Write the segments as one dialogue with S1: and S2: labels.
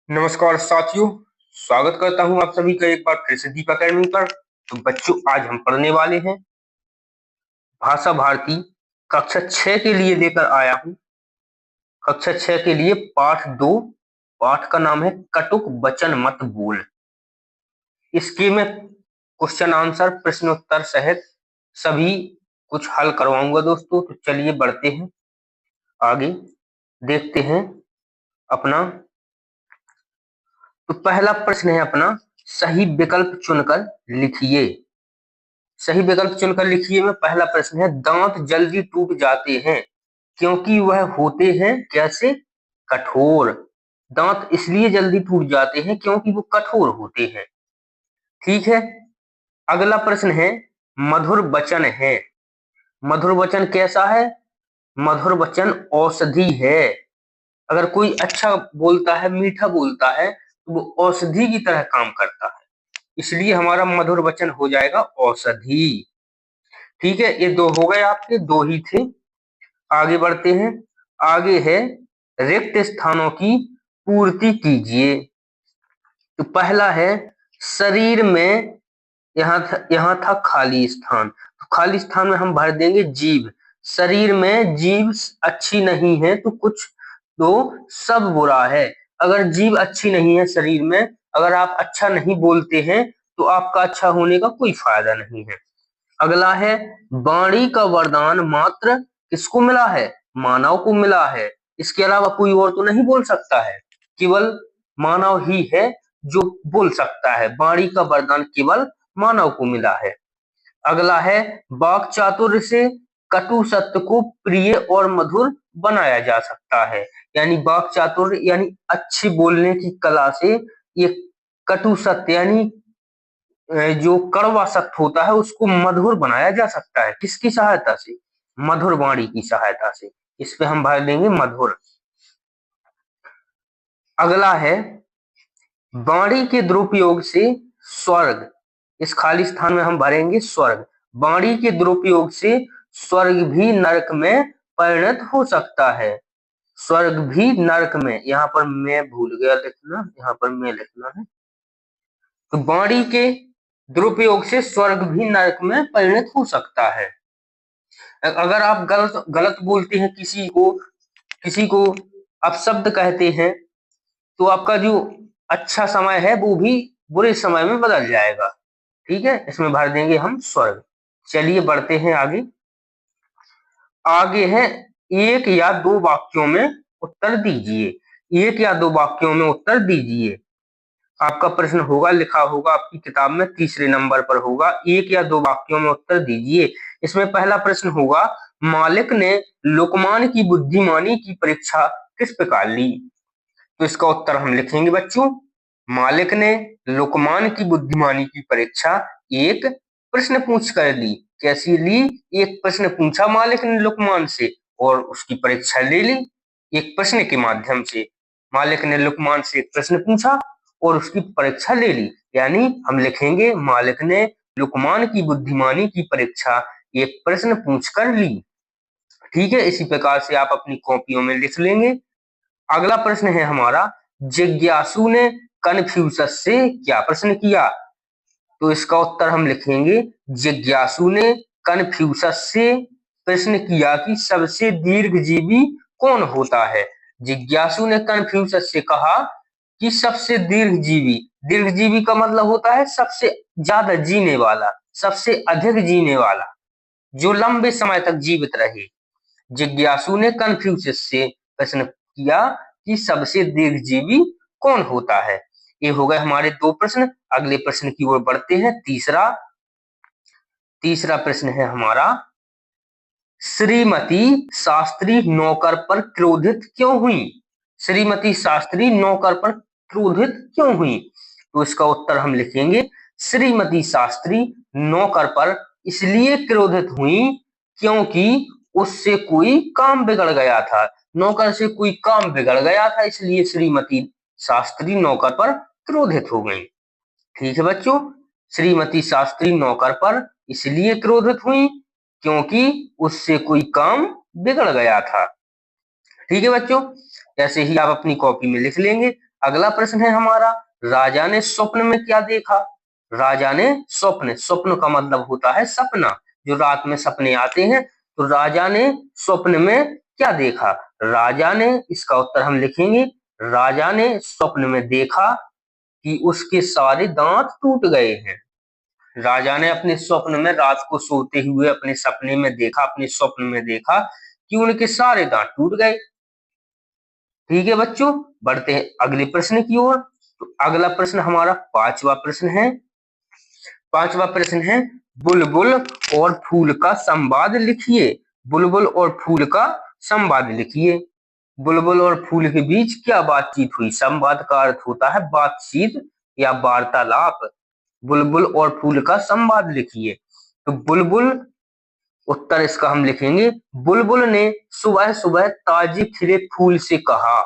S1: नमस्कार साथियों। स्वागत करता हूं आप सभी का एक बार फिर से दीप अकेडमी पर। तो बच्चों, आज हम पढ़ने वाले हैं भाषा भारती कक्षा 6 के लिए लेकर आया हूं। कक्षा 6 के लिए पाठ 2। पाठ का नाम है कटुक वचन मत बोल। इसके मैं क्वेश्चन आंसर प्रश्नोत्तर सहित सभी कुछ हल करवाऊंगा दोस्तों। तो चलिए बढ़ते हैं आगे, देखते हैं अपना। तो पहला प्रश्न है अपना, सही विकल्प चुनकर लिखिए। सही विकल्प चुनकर लिखिए में पहला प्रश्न है, दांत जल्दी टूट जाते हैं क्योंकि वह होते हैं कैसे? कठोर। दांत इसलिए जल्दी टूट जाते हैं क्योंकि वो कठोर होते हैं। ठीक है। अगला प्रश्न है, मधुर वचन है। मधुर वचन कैसा है? मधुर वचन औषधि है। अगर कोई अच्छा बोलता है, मीठा बोलता है, तो वो औषधि की तरह काम करता है। इसलिए हमारा मधुर वचन हो जाएगा औषधि। ठीक है, ये दो हो गए, आपके दो ही थे। आगे बढ़ते हैं। आगे है, रिक्त स्थानों की पूर्ति कीजिए। तो पहला है, शरीर में यहाँ था खाली स्थान, तो खाली स्थान में हम भर देंगे जीभ। शरीर में जीभ अच्छी नहीं है तो कुछ तो सब बुरा है। अगर जीभ अच्छी नहीं है शरीर में, अगर आप अच्छा नहीं बोलते हैं, तो आपका अच्छा होने का कोई फायदा नहीं है। अगला है, वाणी का वरदान मात्र किसको मिला है? मानव को मिला है। इसके अलावा कोई और तो नहीं बोल सकता है, केवल मानव ही है जो बोल सकता है। वाणी का वरदान केवल मानव को मिला है। अगला है, वाक् चातुर्य से कटु सत्य को प्रिय और मधुर बनाया जा सकता है। यानी वाक् चातुर्य यानी अच्छी बोलने की कला से ये कटु सत्य यानी जो कड़वा सत्य होता है उसको मधुर बनाया जा सकता है। किसकी सहायता से? मधुर वाणी की सहायता से। इस पे हम भर देंगे मधुर। अगला है, वाणी के दुरुपयोग से स्वर्ग। इस खाली स्थान में हम भरेंगे स्वर्ग। वाणी के दुरुपयोग से स्वर्ग भी नरक में परिणत हो सकता है। स्वर्ग भी नरक में, यहाँ पर मैं भूल गया लिखना, यहाँ पर मैं लिखना है। तो वाणी के दुरुपयोग से स्वर्ग भी नरक में परिणत हो सकता है। अगर आप गलत गलत बोलते हैं, किसी को अपशब्द कहते हैं, तो आपका जो अच्छा समय है वो भी बुरे समय में बदल जाएगा। ठीक है, इसमें भर देंगे हम स्वर्ग। चलिए बढ़ते हैं आगे। आगे है, एक या दो वाक्यों में उत्तर दीजिए। एक या दो वाक्यों में उत्तर दीजिए। आपका प्रश्न होगा, लिखा होगा आपकी किताब में, तीसरे नंबर पर होगा, एक या दो वाक्यों में उत्तर दीजिए। इसमें पहला प्रश्न होगा, मालिक ने लुकमान की बुद्धिमानी की परीक्षा किस प्रकार ली? तो इसका उत्तर हम लिखेंगे बच्चों, मालिक ने लुकमान की बुद्धिमानी की परीक्षा एक प्रश्न पूछ कर ली। कैसी ली? एक प्रश्न पूछा मालिक ने लुकमान से और उसकी परीक्षा ले ली। एक प्रश्न के माध्यम से मालिक ने लुकमान से एक प्रश्न पूछा और उसकी परीक्षा ले ली। यानी हम लिखेंगे, मालिक ने लुकमान की बुद्धिमानी की परीक्षा एक प्रश्न पूछ कर ली। ठीक है, इसी प्रकार से आप अपनी कॉपियों में लिख लेंगे। अगला प्रश्न है हमारा, जिज्ञासु ने कन्फ्यूशस से क्या प्रश्न किया? तो इसका उत्तर हम लिखेंगे, जिज्ञासु ने कन्फ्यूशस से प्रश्न किया कि सबसे दीर्घजीवी कौन होता है। जिज्ञासु ने कन्फ्यूशस से कहा कि सबसे दीर्घजीवी, दीर्घजीवी का मतलब होता है सबसे ज्यादा जीने वाला, सबसे अधिक जीने वाला, जो लंबे समय तक जीवित रहे। जिज्ञासु ने कन्फ्यूशियस से प्रश्न किया कि सबसे दीर्घजीवी कौन होता है। ये हो गए हमारे दो प्रश्न। अगले प्रश्न की ओर बढ़ते हैं। तीसरा तीसरा प्रश्न है हमारा, श्रीमती शास्त्री नौकर पर क्रोधित क्यों हुई? श्रीमती शास्त्री नौकर पर क्रोधित क्यों हुई? तो इसका उत्तर हम लिखेंगे, श्रीमती शास्त्री नौकर पर इसलिए क्रोधित हुई क्योंकि उससे कोई काम बिगड़ गया था। नौकर से कोई काम बिगड़ गया था, इसलिए श्रीमती शास्त्री नौकर पर क्रोधित हो गई। ठीक है बच्चों, श्रीमती शास्त्री नौकर पर इसलिए क्रोधित हुई क्योंकि उससे कोई काम बिगड़ गया था। ठीक है बच्चों, ऐसे ही आप अपनी कॉपी में लिख लेंगे। अगला प्रश्न है हमारा, राजा ने स्वप्न में क्या देखा? राजा ने स्वप्न, स्वप्न का मतलब होता है सपना, जो रात में सपने आते हैं। तो राजा ने स्वप्न में क्या देखा? राजा ने, इसका उत्तर हम लिखेंगे, राजा ने स्वप्न में देखा कि उसके सारे दांत टूट गए हैं। राजा ने अपने स्वप्न में रात को सोते हुए अपने सपने में देखा, अपने स्वप्न में देखा कि उनके सारे दांत टूट गए। ठीक है बच्चों, बढ़ते हैं अगले प्रश्न की ओर। तो अगला प्रश्न हमारा पांचवा प्रश्न है। पांचवा प्रश्न है, बुलबुल और फूल का संवाद लिखिए। बुलबुल और फूल का संवाद लिखिए। बुलबुल और फूल के बीच क्या बातचीत हुई? संवाद का अर्थ होता है बातचीत या वार्तालाप। बुलबुल और फूल का संवाद लिखिए। तो बुलबुल, उत्तर इसका हम लिखेंगे, बुलबुल ने सुबह सुबह ताजे खिले फूल से कहा।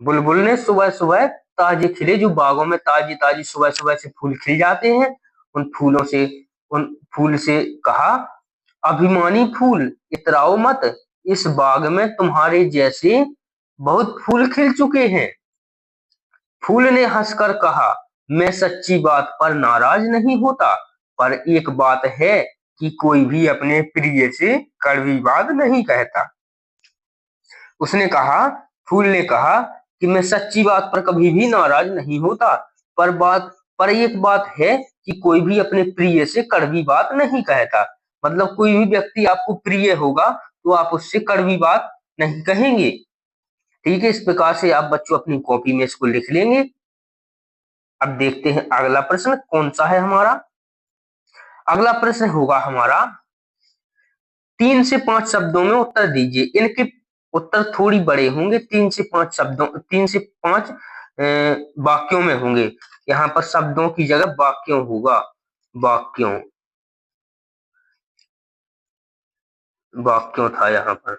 S1: बुलबुल ने सुबह सुबह ताजे खिले, जो बागों में ताजी ताजी सुबह सुबह से फूल खिल जाते हैं, उन फूलों से, उन फूल से कहा, अभिमानी फूल इतराओ मत, इस बाग में तुम्हारे जैसे बहुत फूल खिल चुके हैं। फूल ने हंसकर कहा, मैं सच्ची बात पर नाराज नहीं होता, पर एक बात है कि कोई भी अपने प्रिय से कड़वी बात नहीं कहता। उसने कहा, फूल ने कहा कि मैं सच्ची बात पर कभी भी नाराज नहीं होता, पर एक बात है कि कोई भी अपने प्रिय से कड़वी बात नहीं कहता। मतलब कोई भी व्यक्ति आपको प्रिय होगा तो आप उससे कड़वी बात नहीं कहेंगे। ठीक है, इस प्रकार से आप बच्चों अपनी कॉपी में इसको लिख लेंगे। अब देखते हैं अगला प्रश्न कौन सा है हमारा। अगला प्रश्न होगा हमारा, 3 से 5 शब्दों में उत्तर दीजिए। इनके उत्तर थोड़ी बड़े होंगे, 3 से 5 शब्दों, 3 से 5 वाक्यों में होंगे। यहाँ पर शब्दों की जगह वाक्यों होगा, वाक्यों, वाक्यों था यहाँ पर।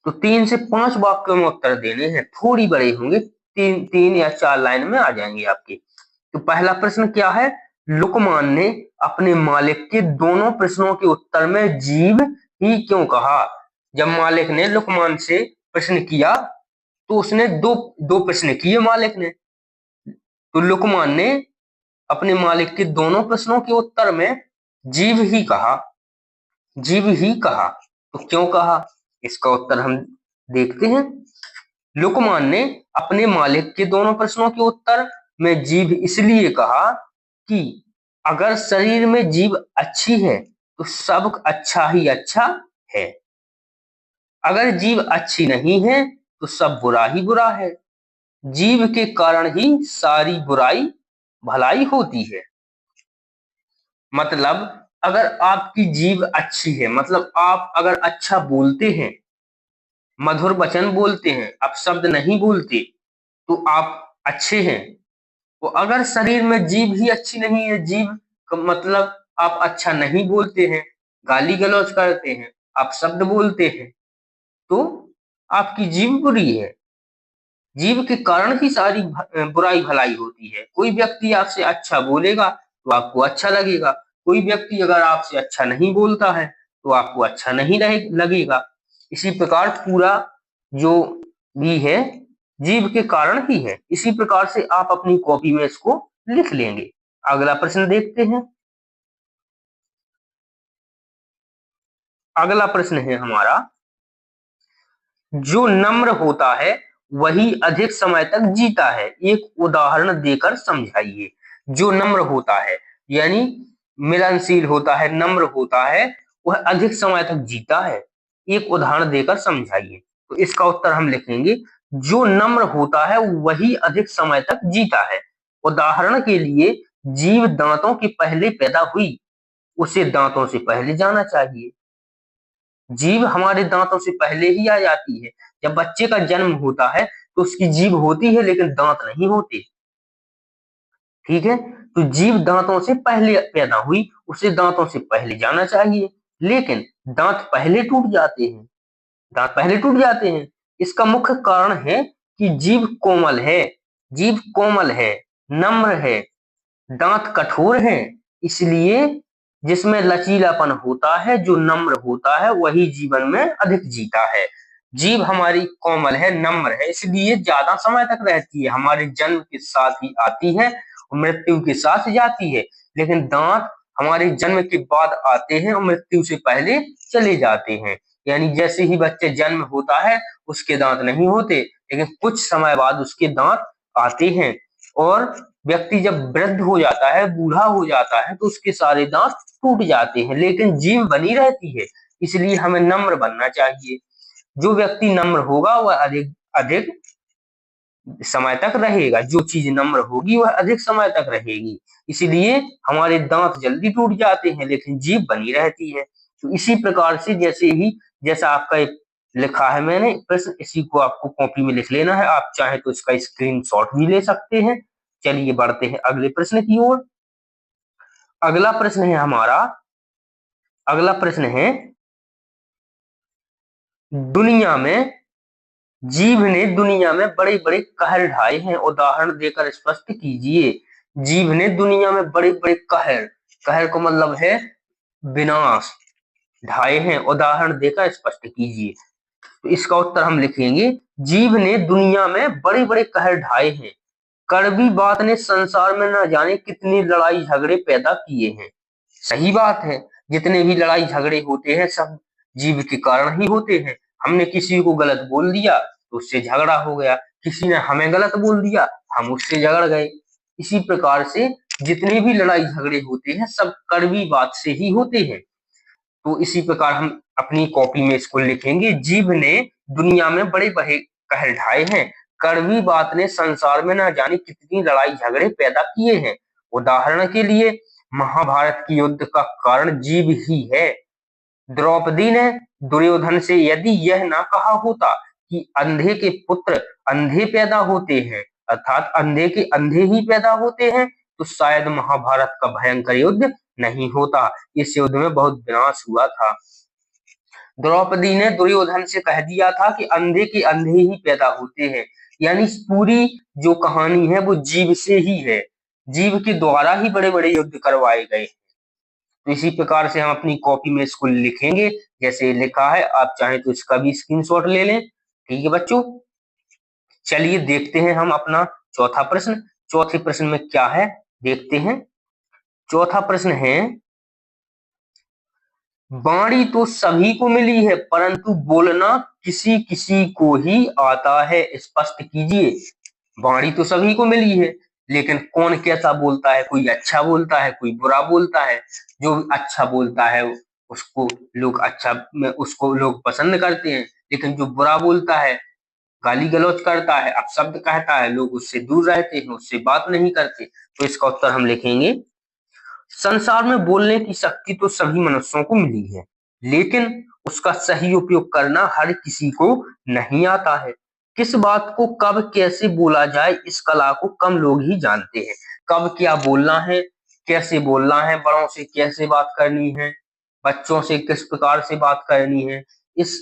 S1: तो 3 से 5 वाक्यों में उत्तर देने हैं, थोड़ी बड़े होंगे, 3 या 4 लाइन में आ जाएंगे आपके। तो पहला प्रश्न क्या है, लुकमान ने अपने मालिक के दोनों प्रश्नों के उत्तर में जीभ ही क्यों कहा? जब मालिक ने लुकमान से प्रश्न किया तो उसने दो दो प्रश्न किए मालिक ने। तो लुकमान ने अपने मालिक के दोनों प्रश्नों के उत्तर में जीभ ही कहा, जीभ ही कहा। तो क्यों कहा, इसका उत्तर हम देखते हैं। लुकमान ने अपने मालिक के दोनों प्रश्नों के उत्तर में जीभ इसलिए कहा कि अगर शरीर में जीभ अच्छी है तो सब अच्छा ही अच्छा है, अगर जीभ अच्छी नहीं है तो सब बुरा ही बुरा है। जीभ के कारण ही सारी बुराई भलाई होती है। मतलब अगर आपकी जीभ अच्छी है, मतलब आप अगर अच्छा बोलते हैं, मधुर वचन बोलते हैं, आप शब्द नहीं बोलते, तो आप अच्छे हैं। तो अगर शरीर में जीभ ही अच्छी नहीं है, जीभ का मतलब आप अच्छा नहीं बोलते हैं, गाली गलौज करते हैं, आप शब्द बोलते हैं, तो आपकी जीभ बुरी है। जीभ के कारण ही सारी बुराई भलाई होती है। कोई व्यक्ति आपसे अच्छा बोलेगा तो आपको अच्छा लगेगा, कोई व्यक्ति अगर आपसे अच्छा नहीं बोलता है तो आपको अच्छा नहीं लगेगा। इसी प्रकार पूरा जो भी है जीभ के कारण ही है। इसी प्रकार से आप अपनी कॉपी में इसको लिख लेंगे। अगला प्रश्न देखते हैं। अगला प्रश्न है हमारा, जो नम्र होता है वही अधिक समय तक जीता है, एक उदाहरण देकर समझाइए। जो नम्र होता है यानी मिलनशील होता है, नम्र होता है, वह अधिक समय तक जीता है, एक उदाहरण देकर समझाइए। तो इसका उत्तर हम लिखेंगे, जो नम्र होता है वही अधिक समय तक जीता है। उदाहरण के लिए, जीव दांतों के पहले पैदा हुई, उसे दांतों से पहले जाना चाहिए। जीभ हमारे दांतों से पहले ही आ जाती है। जब बच्चे का जन्म होता है तो उसकी जीभ होती है लेकिन दांत नहीं होते। ठीक है, तो जीभ दांतों से पहले पैदा हुई, उसे दांतों से पहले जाना चाहिए, लेकिन दांत पहले टूट जाते हैं, दांत पहले टूट जाते हैं। इसका मुख्य कारण है कि जीभ कोमल है, जीभ कोमल है, नम्र है, दांत कठोर हैं, इसलिए जिसमें लचीलापन होता है, जो नम्र होता है, वही जीवन में अधिक जीता है। जीभ हमारी कोमल है, नम्र है, इसलिए ज्यादा समय तक रहती है, हमारे जन्म के साथ ही आती है और मृत्यु के साथ जाती है। लेकिन दांत हमारे जन्म के बाद आते हैं और मृत्यु से पहले चले जाते हैं। यानी जैसे ही बच्चे जन्म होता है उसके दांत नहीं होते, लेकिन कुछ समय बाद उसके दांत आते हैं। और व्यक्ति जब वृद्ध हो जाता है, बूढ़ा हो जाता है, तो उसके सारे दांत टूट जाते हैं, लेकिन जीभ बनी रहती है। इसलिए हमें नम्र बनना चाहिए। जो व्यक्ति नम्र होगा वह अधिक अधिक समय तक रहेगा, जो चीज नम्र होगी वह अधिक समय तक रहेगी। इसलिए हमारे दांत जल्दी टूट जाते हैं लेकिन जीभ बनी रहती है। तो इसी प्रकार से जैसा आपका एक लिखा है मैंने प्रश्न, इसी को आपको कॉपी में लिख लेना है। आप चाहे तो इसका स्क्रीनशॉट भी ले सकते हैं। चलिए बढ़ते हैं अगले प्रश्न की ओर। अगला प्रश्न है हमारा, अगला प्रश्न है, दुनिया में जीभ ने दुनिया में बड़े बड़े कहर ढाए हैं, उदाहरण देकर स्पष्ट कीजिए। जीभ ने दुनिया में बड़े बड़े कहर, कहर को मतलब है विनाश, ढाए हैं, उदाहरण देकर स्पष्ट कीजिए। तो इसका उत्तर हम लिखेंगे, जीभ ने दुनिया में बड़े बड़े कहर ढाए हैं, कड़वी बात ने संसार में न जाने कितनी लड़ाई झगड़े पैदा किए हैं। सही बात है, जितने भी लड़ाई झगड़े होते हैं सब जीभ के कारण ही होते हैं। हमने किसी को गलत बोल दिया तो उससे झगड़ा हो गया, किसी ने हमें गलत बोल दिया हम उससे झगड़ गए। इसी प्रकार से जितने भी लड़ाई झगड़े होते हैं सब कड़वी बात से ही होते हैं। तो इसी प्रकार हम अपनी कॉपी में इसको लिखेंगे, जीभ ने दुनिया में बड़े बड़े कहर ढाए हैं, कड़वी बात ने संसार में न जाने कितनी लड़ाई झगड़े पैदा किए हैं। उदाहरण के लिए महाभारत की युद्ध का कारण जीभ ही है। द्रौपदी ने दुर्योधन से यदि यह ना कहा होता कि अंधे के पुत्र अंधे पैदा होते हैं, अर्थात अंधे के अंधे ही पैदा होते हैं, तो शायद महाभारत का भयंकर युद्ध नहीं होता। इस युद्ध में बहुत विनाश हुआ था। द्रौपदी ने दुर्योधन से कह दिया था कि अंधे के अंधे ही पैदा होते हैं, यानी पूरी जो कहानी है वो जीभ से ही है, जीभ के द्वारा ही बड़े बड़े युद्ध करवाए गए। तो इसी प्रकार से हम अपनी कॉपी में इसको लिखेंगे जैसे लिखा है। आप चाहें तो इसका भी स्क्रीनशॉट ले लें। ठीक है बच्चों, चलिए देखते हैं हम अपना चौथा प्रश्न। चौथे प्रश्न में क्या है देखते हैं। चौथा प्रश्न है, वाणी तो सभी को मिली है परंतु बोलना किसी किसी को ही आता है, स्पष्ट कीजिए। वाणी तो सभी को मिली है लेकिन कौन कैसा बोलता है, कोई अच्छा बोलता है कोई बुरा बोलता है। जो अच्छा बोलता है उसको लोग पसंद करते हैं, लेकिन जो बुरा बोलता है, गाली गलौज करता है, अपशब्द कहता है, लोग उससे दूर रहते हैं, उससे बात नहीं करते। तो इसका उत्तर हम लिखेंगे, संसार में बोलने की शक्ति तो सभी मनुष्यों को मिली है लेकिन उसका सही उपयोग करना हर किसी को नहीं आता है। किस बात को कब कैसे बोला जाए इस कला को कम लोग ही जानते हैं। कब क्या बोलना है, कैसे बोलना है, बड़ों से कैसे बात करनी है, बच्चों से किस प्रकार से बात करनी है, इस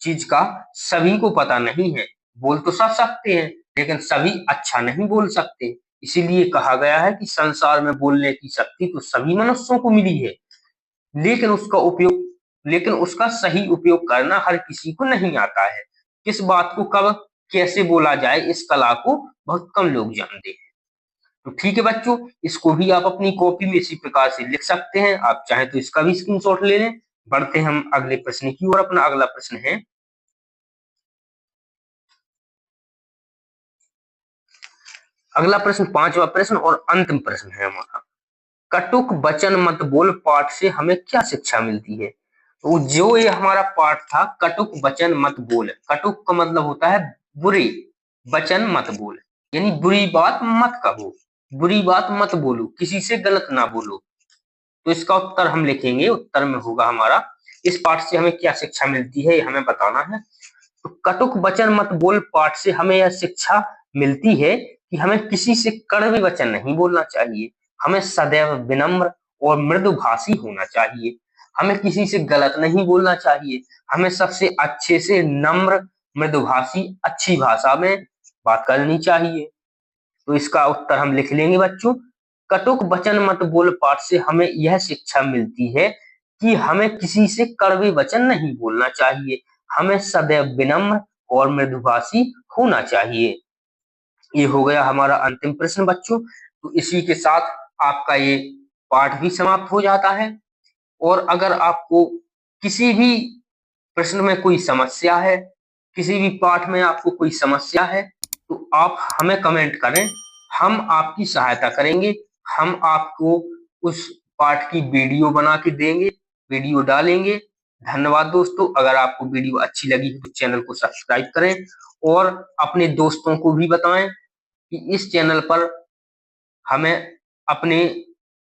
S1: चीज का सभी को पता नहीं है। बोल तो सब सकते हैं लेकिन सभी अच्छा नहीं बोल सकते। इसीलिए कहा गया है कि संसार में बोलने की शक्ति तो सभी मनुष्यों को मिली है लेकिन उसका सही उपयोग करना हर किसी को नहीं आता है। किस बात को कब कैसे बोला जाए इस कला को बहुत कम लोग जानते हैं। तो ठीक है बच्चों, इसको भी आप अपनी कॉपी में इसी प्रकार से लिख सकते हैं। आप चाहे तो इसका भी स्क्रीनशॉट ले लें। बढ़ते हैं हम अगले प्रश्न की ओर। अपना अगला प्रश्न है, अगला प्रश्न पांचवा प्रश्न और अंतिम प्रश्न है हमारा, कटुक वचन मत बोल पाठ से हमें क्या शिक्षा मिलती है। तो जो ये हमारा पाठ था, कटुक वचन मत बोल, कटुक का मतलब होता है बुरे, वचन मत बोल यानी बुरी बात मत कहो, बुरी बात मत बोलो, किसी से गलत ना बोलो। तो इसका उत्तर हम लिखेंगे, उत्तर में होगा हमारा, इस पाठ से हमें क्या शिक्षा मिलती है हमें बताना है। तो कटुक वचन मत बोल पाठ से हमें यह शिक्षा मिलती है कि हमें किसी से कड़वे वचन नहीं बोलना चाहिए, हमें सदैव विनम्र और मृदुभाषी होना चाहिए, हमें किसी से गलत नहीं बोलना चाहिए, हमें सबसे अच्छे से नम्र मृदुभाषी अच्छी भाषा में बात करनी चाहिए। तो इसका उत्तर हम लिख लेंगे बच्चों, कटुक वचन मत बोल पाठ से हमें यह शिक्षा मिलती है कि हमें किसी से कड़वे वचन नहीं बोलना चाहिए, हमें सदैव विनम्र और मृदुभाषी होना चाहिए। ये हो गया हमारा अंतिम प्रश्न बच्चों। तो इसी के साथ आपका ये पाठ भी समाप्त हो जाता है। और अगर आपको किसी भी प्रश्न में कोई समस्या है, किसी भी पाठ में आपको कोई समस्या है, तो आप हमें कमेंट करें, हम आपकी सहायता करेंगे। हम आपको उस पाठ की वीडियो बना के देंगे, वीडियो डालेंगे। धन्यवाद दोस्तों। अगर आपको वीडियो अच्छी लगी तो चैनल को सब्सक्राइब करें और अपने दोस्तों को भी बताएं कि इस चैनल पर हमें अपने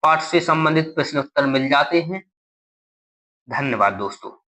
S1: पाठ से संबंधित प्रश्न उत्तर मिल जाते हैं। धन्यवाद दोस्तों।